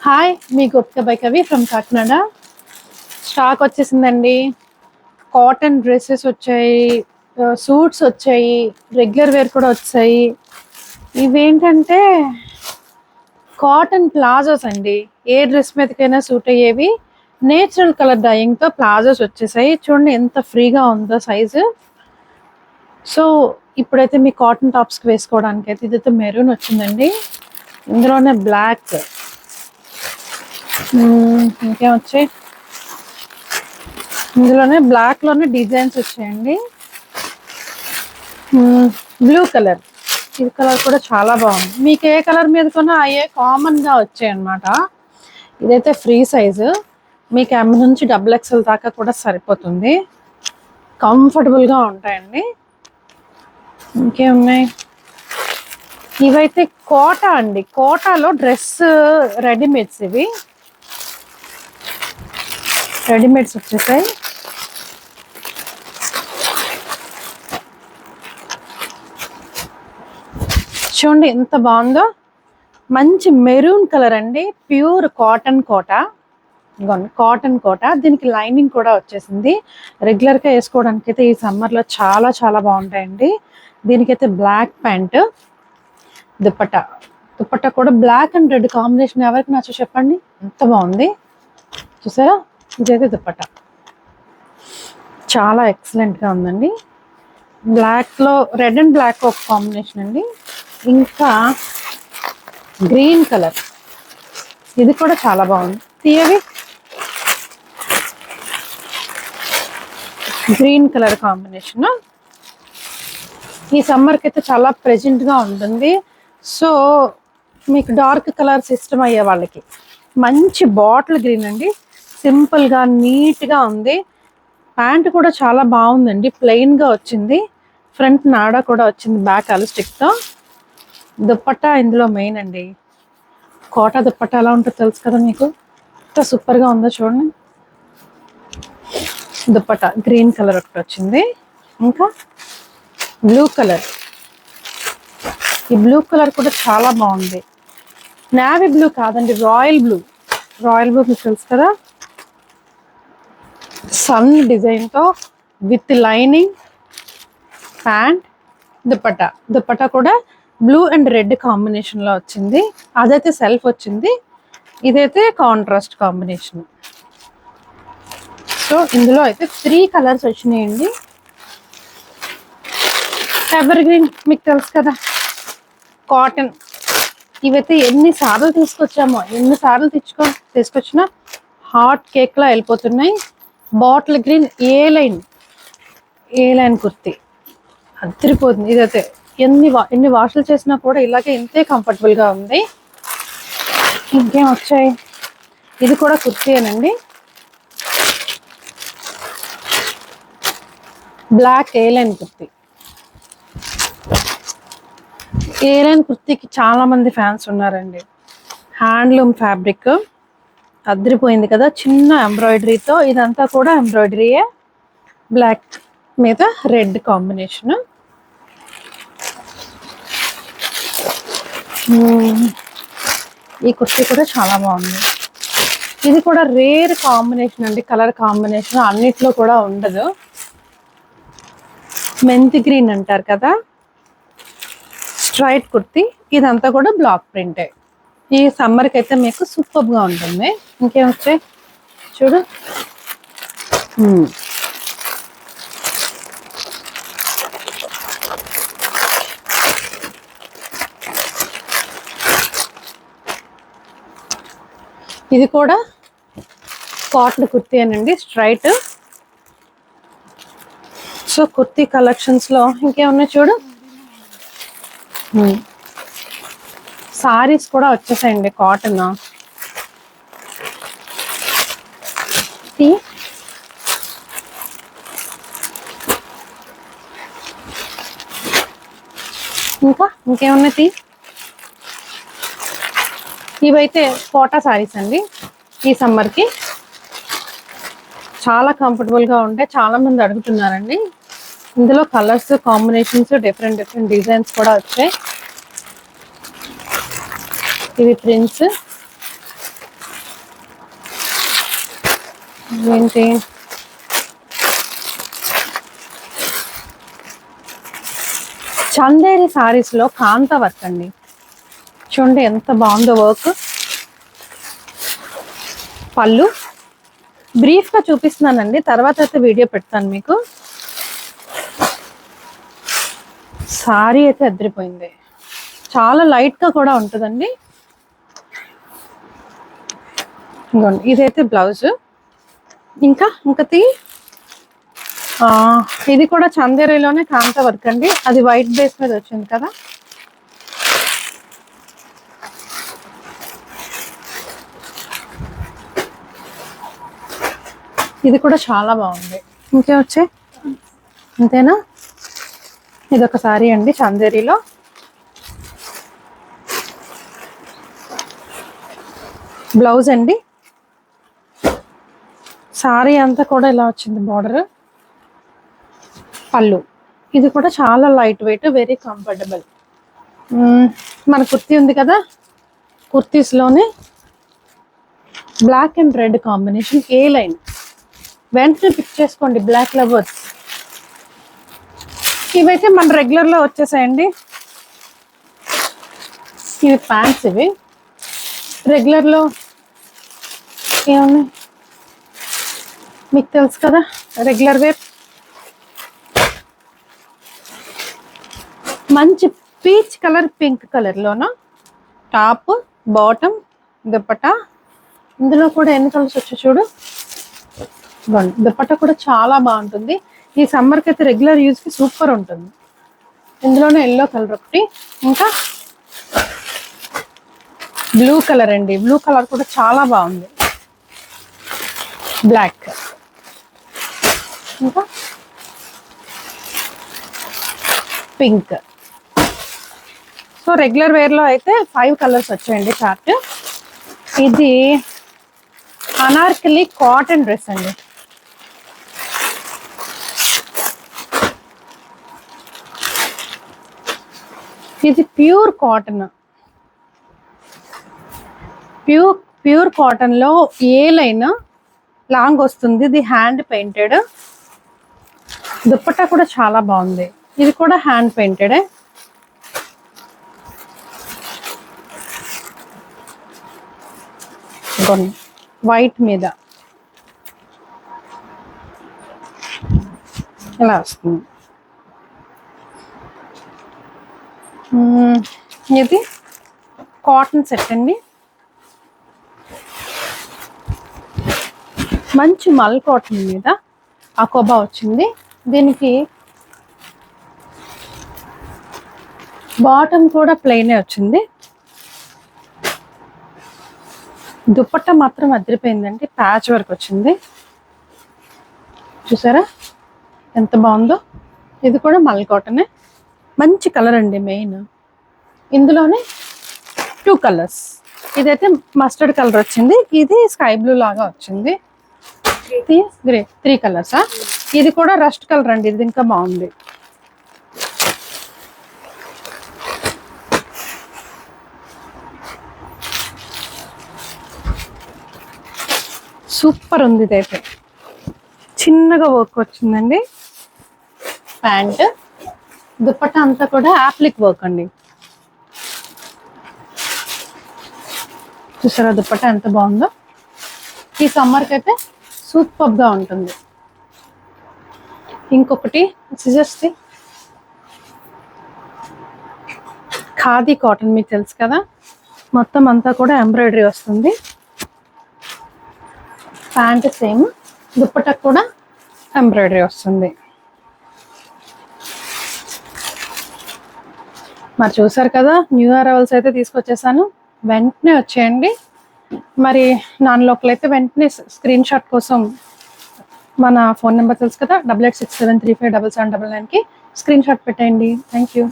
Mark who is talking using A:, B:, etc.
A: Hi, me Gupta by కవి from Kakinada. Stock వచ్చేసిందండి. Cotton dresses వచ్చాయి, సూట్స్ వచ్చాయి, రెగ్యులర్ వేర్ కూడా వచ్చాయి. ఇవేంటంటే కాటన్ ప్లాజోస్ అండి. ఏ డ్రెస్ మీదకైనా సూట్ అయ్యేవి. నేచురల్ కలర్ డైయింగ్తో ప్లాజోస్ వచ్చేసాయి. చూడండి ఎంత ఫ్రీగా ఉందో సైజు. సో ఇప్పుడైతే మీ కాటన్ టాప్స్కి వేసుకోవడానికి అయితే ఇదైతే మెరూన్ వచ్చిందండి. ఇందులోనే బ్లాక్, ఇంకేం వచ్చాయి, ఇందులోనే బ్లాక్ లోనే డిజైన్స్ వచ్చాయండి. బ్లూ కలర్, ఈ కలర్ కూడా చాలా బాగుంది. మీకు ఏ కలర్ మీద కొన్నా అయ్యే కామన్ గా వచ్చాయి అన్నమాట. ఇదైతే ఫ్రీ సైజు, మీకు M నుంచి XXL దాకా కూడా సరిపోతుంది. కంఫర్టబుల్ గా ఉంటాయండి. ఇంకేమున్నాయి, ఇవైతే కోటా అండి. కోటాలో డ్రెస్ రెడీమేడ్స్, ఇవి రెడీమేడ్స్ వచ్చేసాయి. చూడండి ఎంత బాగుందో. మంచి మెరూన్ కలర్ అండి, ప్యూర్ కాటన్ కోట. కాటన్ కోట, దీనికి లైనింగ్ కూడా వచ్చేసింది. రెగ్యులర్గా వేసుకోవడానికి అయితే ఈ సమ్మర్లో చాలా చాలా బాగుంటాయండి. దీనికైతే బ్లాక్ ప్యాంట్, దుపట్టా. దుపట్టా కూడా బ్లాక్ అండ్ రెడ్ కాంబినేషన్ ఎవరికి నచ్చో చెప్పండి, ఎంత బాగుంది చూసారా. ఇదైతే దుపట్టా చాలా ఎక్సలెంట్గా ఉందండి. బ్లాక్లో రెడ్ అండ్ బ్లాక్ ఒక కాంబినేషన్ అండి. ఇంకా గ్రీన్ కలర్, ఇది కూడా చాలా బాగుంది. తీయవి గ్రీన్ కలర్ కాంబినేషన్ ఈ సమ్మర్కి అయితే చాలా ప్రెజెంట్గా ఉంటుంది. సో మీకు డార్క్ కలర్స్ ఇష్టం అయ్యే వాళ్ళకి మంచి బాటిల్ గ్రీన్ అండి. సింపుల్గా నీట్గా ఉంది. ప్యాంట్ కూడా చాలా బాగుందండి, ప్లెయిన్గా వచ్చింది. ఫ్రంట్ నాడా కూడా వచ్చింది బ్యాక్ అలిస్టిక్తో. దుప్పట్టా ఇందులో మెయిన్ అండి. కోటా దుప్పట్టా ఎలా ఉంటుందో తెలుసు కదా మీకు, ఎంత సూపర్గా ఉందో చూడండి. దుప్పట్టా గ్రీన్ కలర్ ఒకటి వచ్చింది. ఇంకా బ్లూ కలర్, ఈ బ్లూ కలర్ కూడా చాలా బాగుంది. నేవీ బ్లూ కాదండి, రాయల్ బ్లూ. రాయల్ బ్లూ మీకు తెలుసు కదా. సన్ డిజైన్తో with lining, pant, dupatta. Dupatta కూడా బ్లూ అండ్ రెడ్ కాంబినేషన్లో వచ్చింది. అదైతే సెల్ఫ్ వచ్చింది, ఇదైతే కాంట్రాస్ట్ కాంబినేషన్. సో ఇందులో అయితే 3 కలర్స్ వచ్చినాయండి. ఎవర్ గ్రీన్ మీకు తెలుసు కదా, కాటన్. ఇవైతే ఎన్నిసార్లు తీసుకొచ్చామో, ఎన్నిసార్లు తీసుకొచ్చినా హాట్ కేక్లా వెళ్ళిపోతున్నాయి. బాటిల్ గ్రీన్ ఏ లైన్ కుర్తీ అదిరిపోతుంది. ఇదైతే ఎన్ని వాషులు చేసినా కూడా ఇలాగే ఇంతే కంఫర్టబుల్గా ఉంది. ఇంకేం వచ్చాయి, ఇది కూడా కుర్తీయేనండి. బ్లాక్ ఏ లైన్ కుర్తీ. ఏ లైన్ కుర్తీకి చాలా మంది ఫ్యాన్స్ ఉన్నారండి. హ్యాండ్లూమ్ ఫ్యాబ్రిక్ అదిరిపోయింది కదా, చిన్న ఎంబ్రాయిడరీతో. ఇదంతా కూడా ఎంబ్రాయిడరీయే, బ్లాక్ మీద రెడ్ కాంబినేషన్. ఈ కుర్తీ కూడా చాలా బాగుంది. ఇది కూడా రేర్ కాంబినేషన్ అండి, కలర్ కాంబినేషన్ అన్నిట్లో కూడా ఉండదు. మెంతి గ్రీన్ అంటారు కదా, స్ట్రైట్ కుర్తీ. ఇదంతా కూడా బ్లాక్ ప్రింటే. ఈ సమ్మర్కి అయితే మీకు సూపర్గా ఉంటుంది. ఇంకేం వచ్చాయి చూడు. ఇది కూడా కాటన్ కుర్తీ అనండి, స్ట్రైట్. సో కుర్తీ కలెక్షన్స్లో ఇంకేమున్నాయి చూడు. సారీస్ కూడా వచ్చేసాయండి కాటన్. ఇంకేమున్నాయి, ఇవైతే కోటా సారీస్ అండి. ఈ సమ్మర్కి చాలా కంఫర్టబుల్గా ఉంటాయి. చాలా మంది అడుగుతున్నారండి. ఇందులో కలర్స్ కాంబినేషన్స్, డిఫరెంట్ డిజైన్స్ కూడా వచ్చాయి. ఇవి ప్రింట్స్, ఏంటి చందేరి సారీస్ లో కాంత వర్క్ అండి. చూడండి ఎంత బాగుందో వర్క్. పళ్ళు బ్రీఫ్ గా చూపిస్తున్నానండి, తర్వాత అయితే వీడియో పెడతాను మీకు. సారీ అయితే అదిరిపోయింది, చాలా లైట్ గా కూడా ఉంటుందండి. ఇదైతే బ్లౌజ్. ఇంకా ఇది కూడా చందేరిలోనే కాంత వర్క్ అండి, అది వైట్ బేస్ మీద వచ్చింది కదా. ఇది కూడా చాలా బాగుంది. ఇంకే వచ్చాయి, అంతేనా. ఇదొక సారీ అండి చందేరిలో. బ్లౌజ్ అండి, సారీ అంతా కూడా ఇలా వచ్చింది బార్డర్. పళ్ళు ఇది కూడా చాలా లైట్ వెయిట్, వెరీ కంఫర్టబుల్. మన కుర్తీ ఉంది కదా, కుర్తీస్లోనే black and red combination, A line. వెంటనే పిక్ చేసుకోండి బ్లాక్ లవర్స్. ఇవైతే మన రెగ్యులర్లో వచ్చేసాయండి. ఇవి ప్యాంట్స్, ఇవి రెగ్యులర్లో ఏమున్నాయి మీకు తెలుసు కదా, రెగ్యులర్ వేర్. మంచి పీచ్ కలర్, పింక్ కలర్లోన టాప్, బాటమ్, దుపట్టా. ఇందులో కూడా ఎన్ని కలర్స్ వచ్చాయి చూడు. దుపట్టా కూడా చాలా బాగుంటుంది. ఈ సమ్మర్కి అయితే రెగ్యులర్ యూజ్కి సూపర్ ఉంటుంది. ఇందులోనే ఎల్లో కలర్ ఒకటి, ఇంకా బ్లూ కలర్ అండి. బ్లూ కలర్ కూడా చాలా బాగుంది. బ్లాక్, ఇంకా పింక్. సో రెగ్యులర్ వేర్లో అయితే 5 కలర్స్ వచ్చాయండి చార్ట్. ఇది అనార్కలి కాటన్ డ్రెస్ అండి. ఇది ప్యూర్ కాటన్. ప్యూర్ కాటన్ లో ఏ లైన్ లాంగ్ వస్తుంది. ఇది హ్యాండ్ పెయింటెడ్. దుపట్టా కూడా చాలా బాగుంది. ఇది కూడా హ్యాండ్ పెయింటెడ్. వైట్ మీద ఇలా వస్తుంది. ఇది కాటన్ సెట్ అండి. మంచి మల్ కాటన్ మీద అకోబా వచ్చింది. దీనికి బాటమ్ కూడా ప్లెయినే వచ్చింది. దుపట్టా మాత్రం అదిరిపోయిందండి, ప్యాచ్ వర్క్ వచ్చింది. చూసారా ఎంత బాగుందో. ఇది కూడా మల్ కాటనే, మంచి కలర్ అండి. మెయిన్ ఇందులోనే 2 కలర్స్. ఇదైతే మస్టర్డ్ కలర్ వచ్చింది, ఇది స్కై బ్లూ లాగా వచ్చింది. గ్రే, 3 కలర్సా. ఇది కూడా రస్ట్ కలర్ అండి, ఇది ఇంకా బాగుంది. సూపర్ ఉంది. ఇదైతే చిన్నగా వర్క్ వచ్చిందండి. ప్యాంట్, దుపట్టా అంతా కూడా యాప్లిక్ వర్క్ అండి. చూసారా దుపట్టా ఎంత బాగుందో. ఈ సమ్మర్కి అయితే సూపర్గా ఉంటుంది. ఇంకొకటి సిజర్స్ది ఖాదీ కాటన్, మీకు తెలుసు కదా. మొత్తం అంతా కూడా ఎంబ్రాయిడరీ వస్తుంది. ప్యాంట్ సేమ్, దుపట్టా కూడా ఎంబ్రాయిడరీ వస్తుంది. మరి చూసారు కదా, న్యూ అరైవల్స్ అయితే తీసుకొచ్చేసాను. వెంటనే వచ్చేయండి. మరి నాన్ లోకల్ అయితే వెంటనే స్క్రీన్ షాట్ కోసం మన ఫోన్ నెంబర్ తెలుసు కదా, 8867357799కి స్క్రీన్ షాట్ పెట్టండి. Thank you.